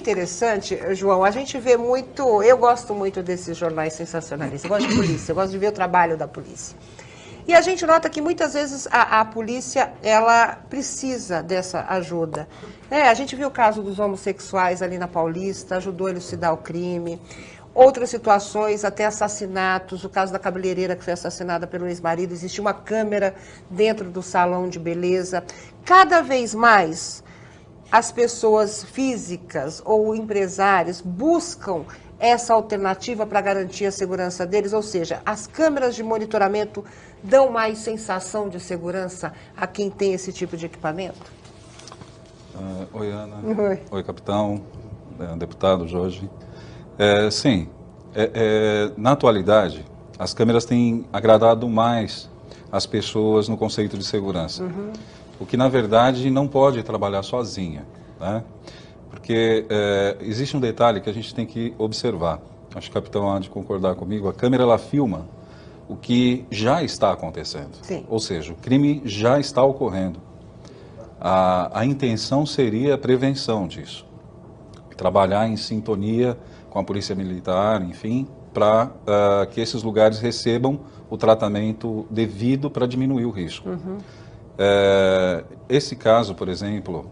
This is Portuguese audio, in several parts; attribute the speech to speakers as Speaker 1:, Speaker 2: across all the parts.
Speaker 1: interessante, João, a gente vê muito, eu gosto muito desses jornais sensacionalistas, eu gosto de polícia, eu gosto de ver o trabalho da polícia. E a gente nota que muitas vezes a polícia, ela precisa dessa ajuda. A gente viu o caso dos homossexuais ali na Paulista, ajudou a elucidar o crime. Outras situações, até assassinatos, o caso da cabeleireira que foi assassinada pelo ex-marido, existe uma câmera dentro do salão de beleza. Cada vez mais as pessoas físicas ou empresários buscam essa alternativa para garantir a segurança deles, ou seja, as câmeras de monitoramento dão mais sensação de segurança a quem tem esse tipo de equipamento?
Speaker 2: Oi, Ana.
Speaker 1: Oi.
Speaker 2: Oi, capitão, deputado Jorge. Sim, na atualidade, as câmeras têm agradado mais as pessoas no conceito de segurança. O que, na verdade, não pode trabalhar sozinha, né? Porque existe um detalhe que a gente tem que observar. Acho que o capitão há de concordar comigo. A câmera, ela filma o que já está acontecendo.
Speaker 1: Sim.
Speaker 2: Ou seja, o crime já está ocorrendo. A intenção seria a prevenção disso. Trabalhar em sintonia com a Polícia Militar, enfim, para que esses lugares recebam o tratamento devido para diminuir o risco. Esse caso, por exemplo,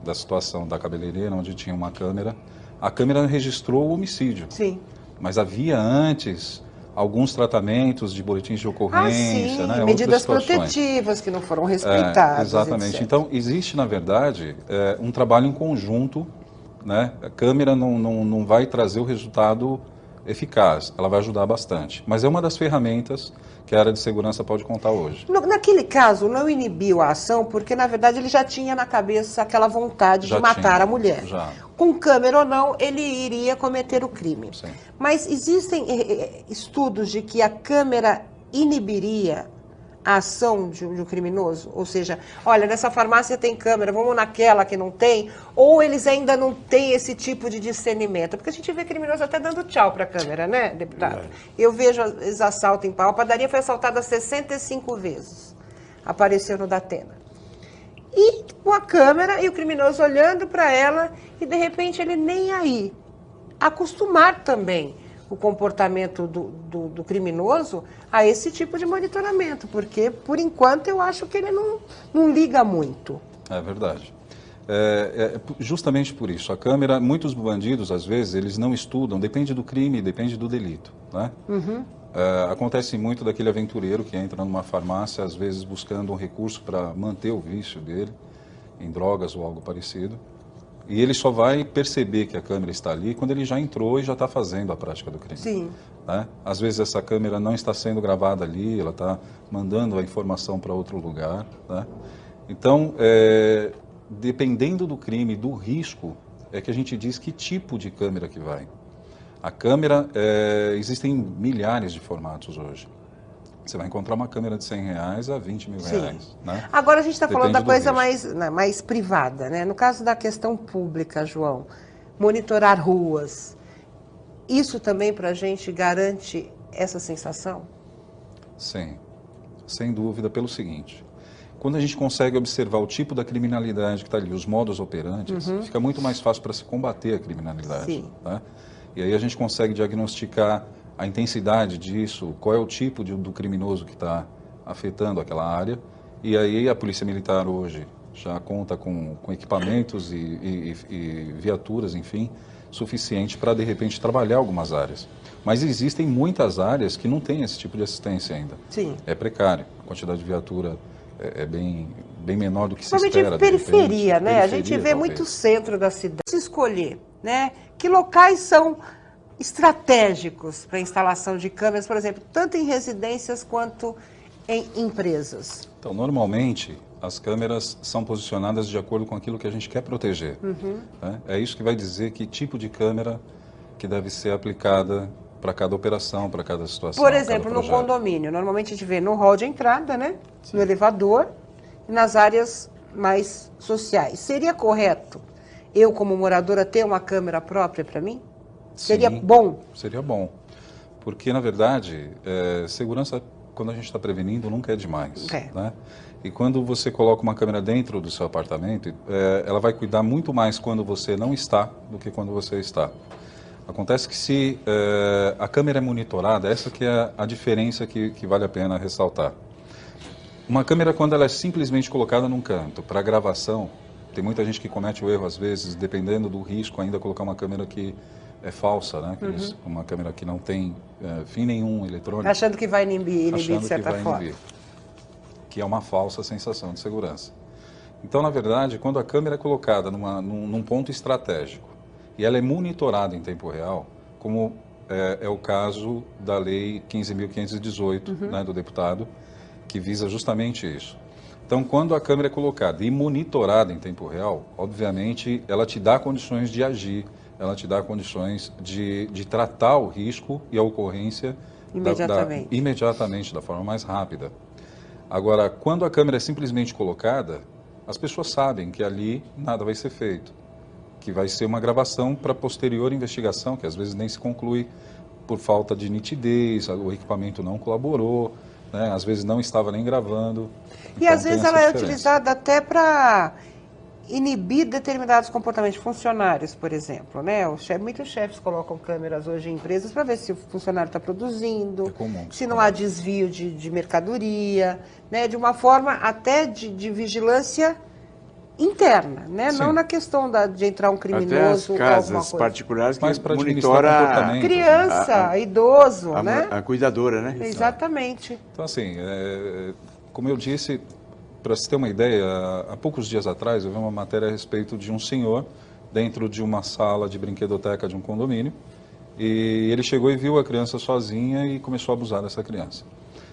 Speaker 2: da situação da cabeleireira, onde tinha uma câmera, a câmera registrou o homicídio.
Speaker 1: Sim.
Speaker 2: Mas havia antes alguns tratamentos de boletins de ocorrência,
Speaker 1: sim,
Speaker 2: né,
Speaker 1: medidas
Speaker 2: outras situações.
Speaker 1: protetivas que não foram respeitadas.
Speaker 2: Exatamente.
Speaker 1: etc.
Speaker 2: Então, existe, na verdade, um trabalho em conjunto, né? A câmera não vai trazer o resultado eficaz, ela vai ajudar bastante. Mas é uma das ferramentas que a área de segurança pode contar hoje.
Speaker 1: Naquele caso, não inibiu a ação, porque, na verdade, ele já tinha na cabeça aquela vontade de matar a mulher.
Speaker 2: Já.
Speaker 1: Com câmera ou não, ele iria cometer o crime.
Speaker 2: Sim.
Speaker 1: Mas existem estudos de que a câmera inibiria a ação de um criminoso? Ou seja, olha, nessa farmácia tem câmera, vamos naquela que não tem? Ou eles ainda não têm esse tipo de discernimento? Porque a gente vê criminoso até dando tchau para a câmera, né, deputado? Eu vejo esse assalto em pau. A padaria foi assaltada 65 vezes. Apareceu no Datena. E com a câmera e o criminoso olhando para ela e, de repente, ele nem aí. Acostumar também o comportamento do criminoso a esse tipo de monitoramento, porque, por enquanto, eu acho que ele não liga muito.
Speaker 2: É verdade. Justamente por isso, a câmera, muitos bandidos, às vezes, eles não estudam, depende do crime, depende do delito, né? Acontece muito daquele aventureiro que entra numa farmácia, às vezes buscando um recurso para manter o vício dele, em drogas ou algo parecido, e ele só vai perceber que a câmera está ali quando ele já entrou e já está fazendo a prática do crime.
Speaker 1: Sim.
Speaker 2: Né? Às vezes essa câmera não está sendo gravada ali, ela está mandando a informação para outro lugar. Né? Então, dependendo do crime, do risco, é que a gente diz que tipo de câmera que vai. A câmera, existem milhares de formatos hoje. Você vai encontrar uma câmera de R$100 a R$20.000. Né?
Speaker 1: Agora a gente está falando da coisa
Speaker 2: risco.
Speaker 1: mais privada, né? No caso da questão pública, João, monitorar ruas, isso também para a gente garante essa sensação?
Speaker 2: Sim, sem dúvida, pelo seguinte. Quando a gente consegue observar o tipo da criminalidade que está ali, os modus operandi, fica muito mais fácil para se combater a criminalidade.
Speaker 1: Sim.
Speaker 2: Né? E aí a gente consegue diagnosticar a intensidade disso, qual é o tipo do criminoso que está afetando aquela área. E aí a Polícia Militar hoje já conta com equipamentos e viaturas, enfim, suficiente para, de repente, trabalhar algumas áreas. Mas existem muitas áreas que não têm esse tipo de assistência ainda.
Speaker 1: Sim.
Speaker 2: É precário, a quantidade de viatura é bem menor do que se
Speaker 1: Principalmente
Speaker 2: espera.
Speaker 1: em periferia,
Speaker 2: repente.
Speaker 1: né? A gente vê muito centro da cidade. Se escolher, né? Que locais são estratégicos para a instalação de câmeras, por exemplo, tanto em residências quanto em empresas?
Speaker 2: Então, normalmente, as câmeras são posicionadas de acordo com aquilo que a gente quer proteger. Né? É isso que vai dizer que tipo de câmera que deve ser aplicada para cada operação, para cada situação.
Speaker 1: Por exemplo, no condomínio, normalmente a gente vê no hall de entrada, né? Sim. No elevador e nas áreas mais sociais. Seria correto eu, como moradora, ter uma câmera própria para mim? Seria bom?
Speaker 2: Seria bom. Porque, na verdade, segurança, quando a gente está prevenindo, nunca é demais. Né? E quando você coloca uma câmera dentro do seu apartamento, ela vai cuidar muito mais quando você não está do que quando você está. Acontece que se a câmera é monitorada, essa que é a diferença que vale a pena ressaltar. Uma câmera, quando ela é simplesmente colocada num canto para gravação, tem muita gente que comete o erro, às vezes, dependendo do risco, ainda colocar uma câmera que é falsa, né? Uma câmera que não tem fim nenhum eletrônico.
Speaker 1: Achando que vai inibir de certa forma.
Speaker 2: Que é uma falsa sensação de segurança. Então, na verdade, quando a câmera é colocada num ponto estratégico e ela é monitorada em tempo real, como é o caso da Lei 15.518, né, do deputado, que visa justamente isso. Então, quando a câmera é colocada e monitorada em tempo real, obviamente, ela te dá condições de agir, ela te dá condições de tratar o risco e a ocorrência imediatamente, da forma mais rápida. Agora, quando a câmera é simplesmente colocada, as pessoas sabem que ali nada vai ser feito, que vai ser uma gravação para posterior investigação, que às vezes nem se conclui por falta de nitidez, o equipamento não colaborou, né? Às vezes não estava nem gravando.
Speaker 1: E às vezes ela é utilizada até para inibir determinados comportamentos de funcionários, por exemplo, né? Muitos chefes colocam câmeras hoje em empresas para ver se o funcionário está produzindo, se não há desvio de mercadoria, né? De uma forma até de vigilância interna, né? Não na questão de entrar um criminoso
Speaker 3: até as casas particulares que
Speaker 2: monitora
Speaker 3: a
Speaker 1: criança, idoso, né?
Speaker 3: A cuidadora, né?
Speaker 1: Exatamente.
Speaker 2: Então, assim, como eu disse, para se ter uma ideia, há poucos dias atrás eu vi uma matéria a respeito de um senhor dentro de uma sala de brinquedoteca de um condomínio e ele chegou e viu a criança sozinha e começou a abusar dessa criança.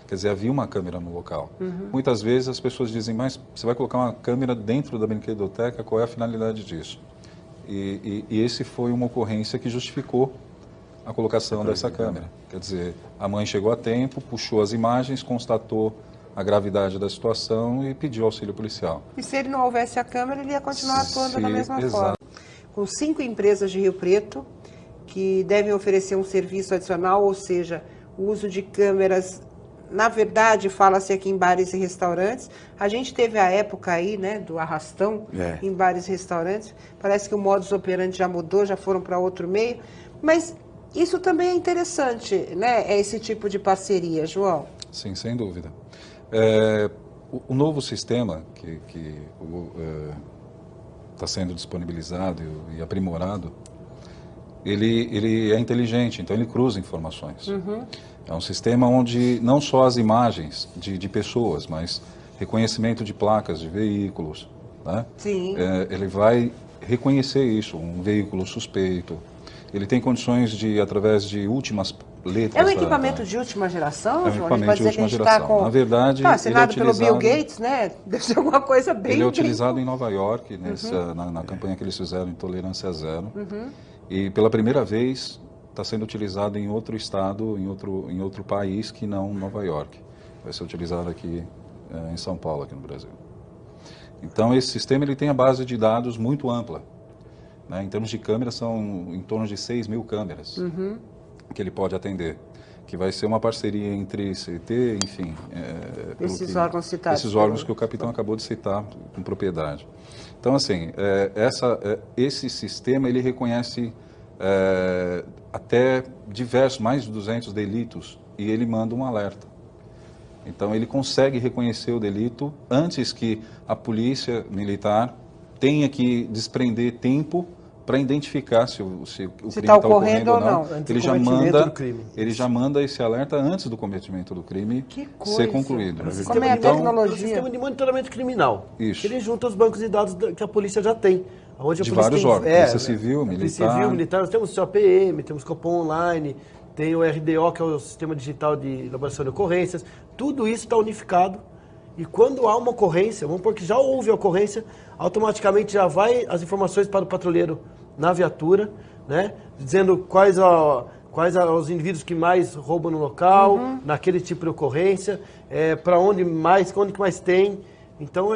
Speaker 2: Quer dizer, havia uma câmera no local. Muitas vezes as pessoas dizem, mas você vai colocar uma câmera dentro da brinquedoteca, qual é a finalidade disso? E esse foi uma ocorrência que justificou a colocação dessa câmera. Quer dizer, a mãe chegou a tempo, puxou as imagens, constatou a gravidade da situação e pediu auxílio policial.
Speaker 1: E se ele não houvesse a câmera, ele ia continuar atuando da mesma forma. Com 5 empresas de Rio Preto que devem oferecer um serviço adicional, ou seja, o uso de câmeras, na verdade, fala-se aqui em bares e restaurantes. A gente teve a época aí, né, do arrastão em bares e restaurantes. Parece que o modus operandi já mudou, já foram para outro meio. Mas isso também é interessante, né, esse tipo de parceria, João?
Speaker 2: Sim, sem dúvida. O novo sistema que está sendo disponibilizado e aprimorado, ele é inteligente, então ele cruza informações. É um sistema onde não só as imagens de pessoas, mas reconhecimento de placas de veículos, né?
Speaker 1: Sim.
Speaker 2: Ele vai reconhecer isso, um veículo suspeito. Ele tem condições de, através de últimas letras...
Speaker 1: É um equipamento de última geração,
Speaker 2: João? É um equipamento de última geração. Na verdade,
Speaker 1: assinado pelo Bill Gates, né? Deve ser alguma coisa bem...
Speaker 2: Ele é utilizado em Nova York, na campanha que eles fizeram em Tolerância Zero. E pela primeira vez está sendo utilizado em outro estado, em outro país que não Nova York. Vai ser utilizado aqui em São Paulo, aqui no Brasil. Então, esse sistema ele tem a base de dados muito ampla. Né? Em termos de câmeras, são em torno de 6.000 câmeras que ele pode atender. Que vai ser uma parceria entre CT, enfim...
Speaker 1: esses órgãos citados.
Speaker 2: Esses órgãos que o capitão acabou de citar com propriedade. Então, assim, esse sistema, ele reconhece até mais de 200 delitos e ele manda um alerta. Então, ele consegue reconhecer o delito antes que a polícia militar tenha que desprender tempo para identificar se o crime está ocorrendo ou não. Ele já manda esse alerta antes do cometimento do crime ser concluído.
Speaker 1: Como é a tecnologia?
Speaker 4: Um sistema de monitoramento criminal.
Speaker 2: Isso.
Speaker 4: Ele junta os bancos de dados que a polícia já tem. Onde
Speaker 2: de vários órgãos, Polícia Civil,
Speaker 4: Militar. Nós temos o COPM, temos o Copom Online, tem o RDO, que é o Sistema Digital de Elaboração de Ocorrências. Tudo isso está unificado. E quando há uma ocorrência, vamos supor que já houve a ocorrência, automaticamente já vai as informações para o patrulheiro na viatura, né? Dizendo quais os indivíduos que mais roubam no local, naquele tipo de ocorrência, onde que mais tem. Então,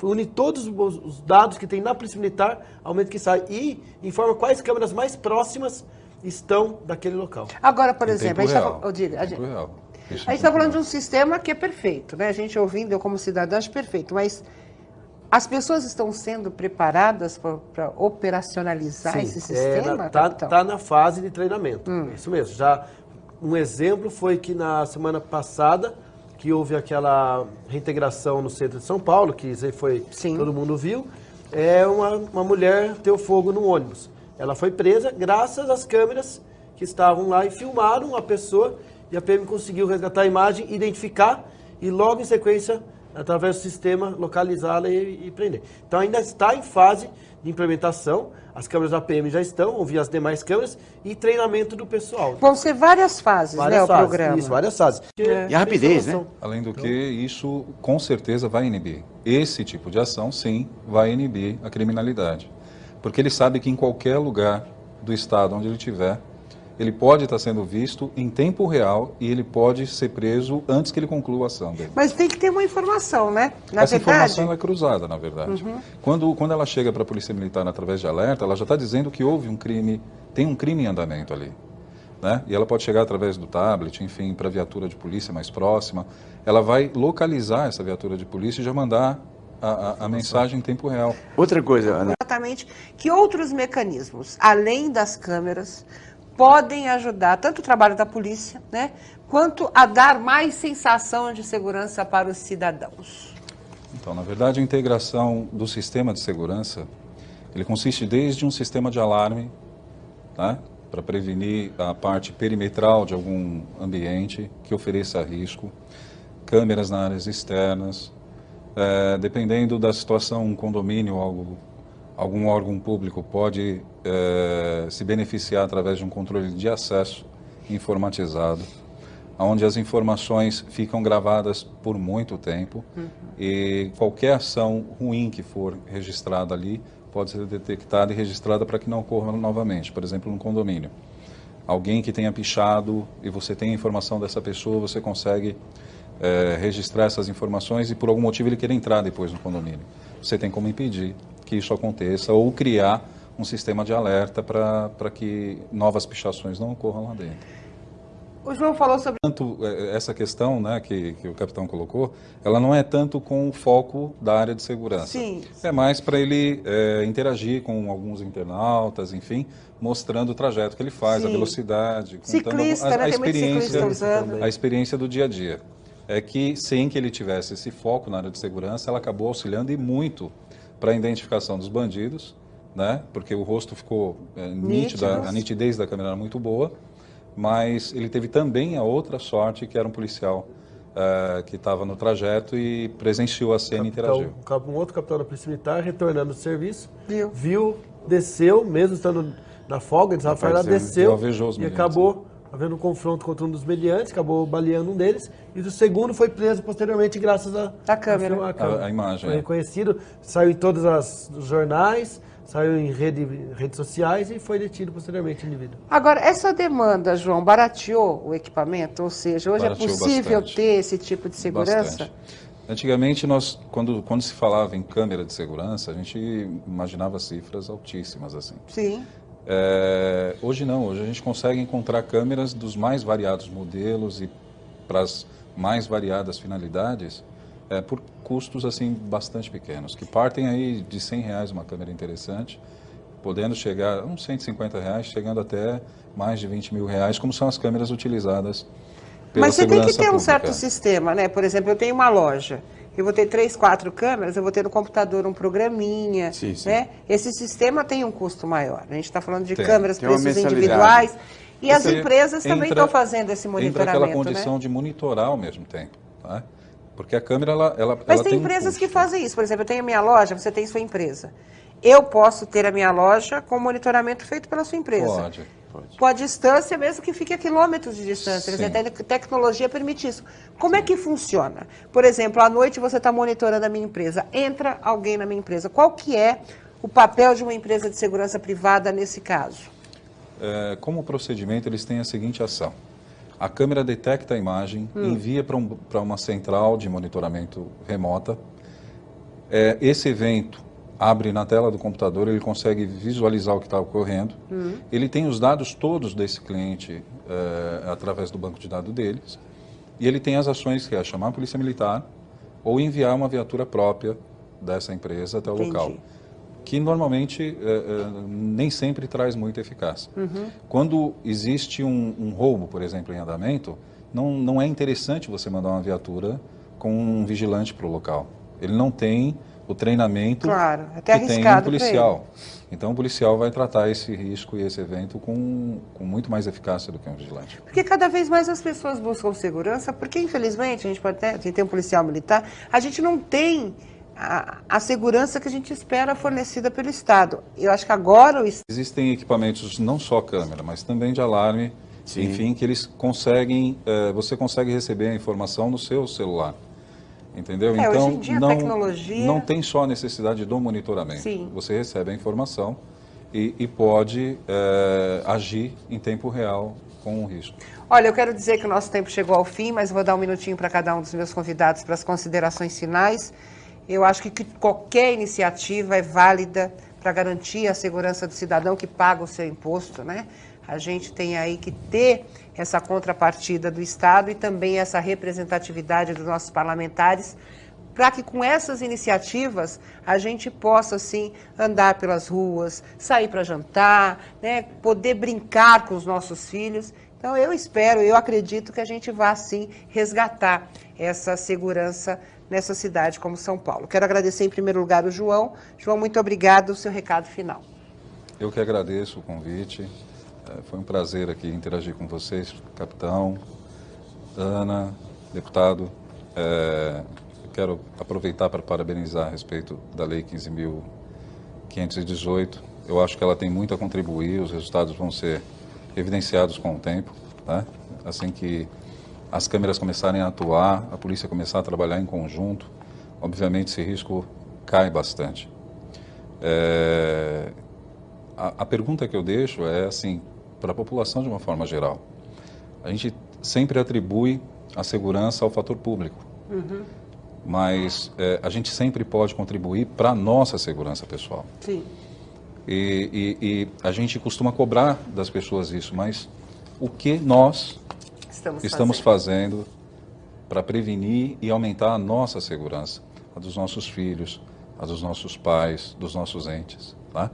Speaker 4: une todos os dados que tem na Polícia Militar ao momento que sai e informa quais câmeras mais próximas estão daquele local.
Speaker 1: Agora, por exemplo,
Speaker 2: tempo real. Isso
Speaker 1: A gente está falando de um sistema que é perfeito, né? A gente ouvindo, eu como cidadã acho perfeito, mas as pessoas estão sendo preparadas para operacionalizar esse sistema, capitão?
Speaker 4: Tá na fase de treinamento, isso mesmo. Já um exemplo foi que na semana passada, que houve aquela reintegração no centro de São Paulo, que isso aí foi,
Speaker 1: Sim.
Speaker 4: todo mundo viu, uma mulher deu fogo no ônibus. Ela foi presa graças às câmeras que estavam lá e filmaram a pessoa, e a PM conseguiu resgatar a imagem, identificar e logo em sequência, através do sistema, localizá-la e prender. Então ainda está em fase de implementação, as câmeras da PM já estão, vão vir as demais câmeras e treinamento do pessoal.
Speaker 1: Vão ser várias fases, né, o programa.
Speaker 4: Isso, várias fases.
Speaker 3: E a rapidez, né?
Speaker 2: Além do que, isso com certeza vai inibir. Esse tipo de ação, sim, vai inibir a criminalidade. Porque ele sabe que em qualquer lugar do estado onde ele estiver, ele pode estar sendo visto em tempo real e ele pode ser preso antes que ele conclua a ação dele.
Speaker 1: Mas tem que ter uma informação, né? Na
Speaker 2: Essa
Speaker 1: verdade,
Speaker 2: informação é cruzada, na verdade. Quando ela chega para a Polícia Militar através de alerta, ela já está dizendo que houve um crime, tem um crime em andamento ali. Né? E ela pode chegar através do tablet, enfim, para a viatura de polícia mais próxima. Ela vai localizar essa viatura de polícia e já mandar a mensagem em tempo real.
Speaker 3: Outra coisa, Ana.
Speaker 1: exatamente que outros mecanismos, além das câmeras, podem ajudar tanto o trabalho da polícia, né, quanto a dar mais sensação de segurança para os cidadãos.
Speaker 2: Então, na verdade, a integração do sistema de segurança, ele consiste desde um sistema de alarme, tá, para prevenir a parte perimetral de algum ambiente que ofereça risco, câmeras nas áreas externas, dependendo da situação, um condomínio, algum órgão público pode se beneficiar através de um controle de acesso informatizado, onde as informações ficam gravadas por muito tempo e qualquer ação ruim que for registrada ali pode ser detectada e registrada para que não ocorra novamente. Por exemplo, num condomínio. Alguém que tenha pichado e você tem a informação dessa pessoa, você consegue registrar essas informações e por algum motivo ele querer entrar depois no condomínio. Você tem como impedir que isso aconteça ou criar um sistema de alerta para que novas pichações não ocorram lá dentro.
Speaker 1: O João falou sobre...
Speaker 2: Tanto essa questão, né, que o capitão colocou, ela não é tanto com o foco da área de segurança.
Speaker 1: Sim.
Speaker 2: É mais para ele interagir com alguns internautas, enfim, mostrando o trajeto que ele faz,
Speaker 1: Sim.
Speaker 2: a velocidade,
Speaker 1: Ciclista, né? Tem muito ciclista usando.
Speaker 2: a experiência do dia a dia. É que sem que ele tivesse esse foco na área de segurança, ela acabou auxiliando e muito para a identificação dos bandidos, né? Porque o rosto ficou nítido, a nitidez da câmera era muito boa, mas ele teve também a outra sorte, que era um policial que estava no trajeto e presenciou a cena e interagiu.
Speaker 4: Um outro capitão da Polícia Militar, retornando do serviço,
Speaker 1: Viu.
Speaker 4: viu, desceu, mesmo estando na folga, ele estava desceu e acabou havendo um confronto contra um dos meliantes, acabou baleando um deles, e o segundo foi preso posteriormente graças à câmera.
Speaker 2: A imagem.
Speaker 4: Foi reconhecido, saiu em todos os jornais, saiu em redes sociais e foi detido posteriormente o indivíduo.
Speaker 1: Agora, essa demanda, João, barateou o equipamento? Ou seja, hoje
Speaker 2: Barateou
Speaker 1: é possível
Speaker 2: bastante.
Speaker 1: ter esse tipo de segurança?
Speaker 2: Bastante. Antigamente, quando se falava em câmera de segurança, a gente imaginava cifras altíssimas, assim.
Speaker 1: Sim.
Speaker 2: Hoje não, hoje a gente consegue encontrar câmeras dos mais variados modelos e para as mais variadas finalidades por custos assim bastante pequenos, que partem aí de R$100 uma câmera interessante, podendo chegar a uns R$150, chegando até mais de R$20 mil, como são as câmeras utilizadas pela
Speaker 1: Mas você tem que
Speaker 2: segurança
Speaker 1: ter um
Speaker 2: pública.
Speaker 1: certo sistema, né? Por exemplo, eu tenho uma loja, eu vou ter 3, 4 câmeras, eu vou ter no computador um programinha,
Speaker 3: Sim, sim.
Speaker 1: né? Esse sistema tem um custo maior. A gente está falando de
Speaker 2: Tem.
Speaker 1: câmeras,
Speaker 3: Tem uma
Speaker 1: preços
Speaker 3: mensalidade.
Speaker 1: individuais. E as
Speaker 2: Porque
Speaker 1: empresas também
Speaker 2: entra-
Speaker 1: estão fazendo esse
Speaker 2: Entra
Speaker 1: monitoramento,
Speaker 2: aquela condição
Speaker 1: né?
Speaker 2: de monitorar ao mesmo tempo, tá? Porque a câmera, ela
Speaker 1: Mas
Speaker 2: ela
Speaker 1: tem
Speaker 2: um
Speaker 1: empresas que
Speaker 2: custo.
Speaker 1: fazem isso. Por exemplo, eu tenho minha loja, você tem sua empresa. Eu posso ter a minha loja com monitoramento feito pela sua empresa.
Speaker 2: Pode.
Speaker 1: Com a distância, mesmo que fique a quilômetros de distância. Quer dizer, a tecnologia permite isso. Como é que funciona? Por exemplo, à noite você está monitorando a minha empresa. Entra alguém na minha empresa. Qual que é o papel de uma empresa de segurança privada nesse caso?
Speaker 2: Como procedimento, eles têm a seguinte ação. A câmera detecta a imagem, envia para uma central de monitoramento remota. Esse evento abre na tela do computador, ele consegue visualizar o que está ocorrendo. Ele tem os dados todos desse cliente através do banco de dados deles. E ele tem as ações que é chamar a polícia militar ou enviar uma viatura própria dessa empresa até o
Speaker 1: Entendi.
Speaker 2: local, que normalmente nem sempre traz muita eficácia. Quando existe um roubo, por exemplo, em andamento, não é interessante você mandar uma viatura com um vigilante para o local. Ele não tem o treinamento
Speaker 1: Claro, até
Speaker 2: que tem um
Speaker 1: arriscado pra
Speaker 2: policial. Então o policial vai tratar esse risco e esse evento com muito mais eficácia do que um vigilante.
Speaker 1: Porque cada vez mais as pessoas buscam segurança, porque infelizmente, a gente pode até, tem um policial militar, a gente não tem a segurança que a gente espera fornecida pelo Estado. Eu acho que agora o Estado...
Speaker 2: Existem equipamentos, não só câmera, mas também de alarme,
Speaker 3: Sim.
Speaker 2: enfim, que eles conseguem, você consegue receber a informação no seu celular. Entendeu?
Speaker 1: É, hoje em dia a tecnologia...
Speaker 2: não tem só a necessidade do monitoramento.
Speaker 1: Sim.
Speaker 2: Você recebe a informação e pode agir em tempo real com o risco.
Speaker 1: Olha, eu quero dizer que o nosso tempo chegou ao fim, mas vou dar um minutinho para cada um dos meus convidados para as considerações finais. Eu acho que qualquer iniciativa é válida para garantir a segurança do cidadão que paga o seu imposto, né? A gente tem aí que ter essa contrapartida do Estado e também essa representatividade dos nossos parlamentares, para que com essas iniciativas a gente possa, assim, andar pelas ruas, sair para jantar, né? Poder brincar com os nossos filhos. Então, eu espero, eu acredito que a gente vá, sim, resgatar essa segurança nessa cidade como São Paulo. Quero agradecer, em primeiro lugar, o João. João, muito obrigado. O seu recado final.
Speaker 2: Eu que agradeço o convite. Foi um prazer aqui interagir com vocês, capitão, Ana, deputado. Quero aproveitar para parabenizar a respeito da Lei 15.518. Eu acho que ela tem muito a contribuir, os resultados vão ser evidenciados com o tempo, tá? Assim que as câmeras começarem a atuar, a polícia começar a trabalhar em conjunto, obviamente esse risco cai bastante. A pergunta que eu deixo é assim, para a população de uma forma geral. A gente sempre atribui a segurança ao fator público, mas a gente sempre pode contribuir para a nossa segurança pessoal.
Speaker 1: Sim.
Speaker 2: E a gente costuma cobrar das pessoas isso, mas o que nós estamos fazendo para prevenir e aumentar a nossa segurança, a dos nossos filhos, a dos nossos pais, dos nossos entes, tá?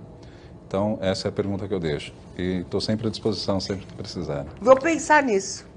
Speaker 2: Então, essa é a pergunta que eu deixo. E estou sempre à disposição, sempre que precisarem.
Speaker 1: Vou pensar nisso.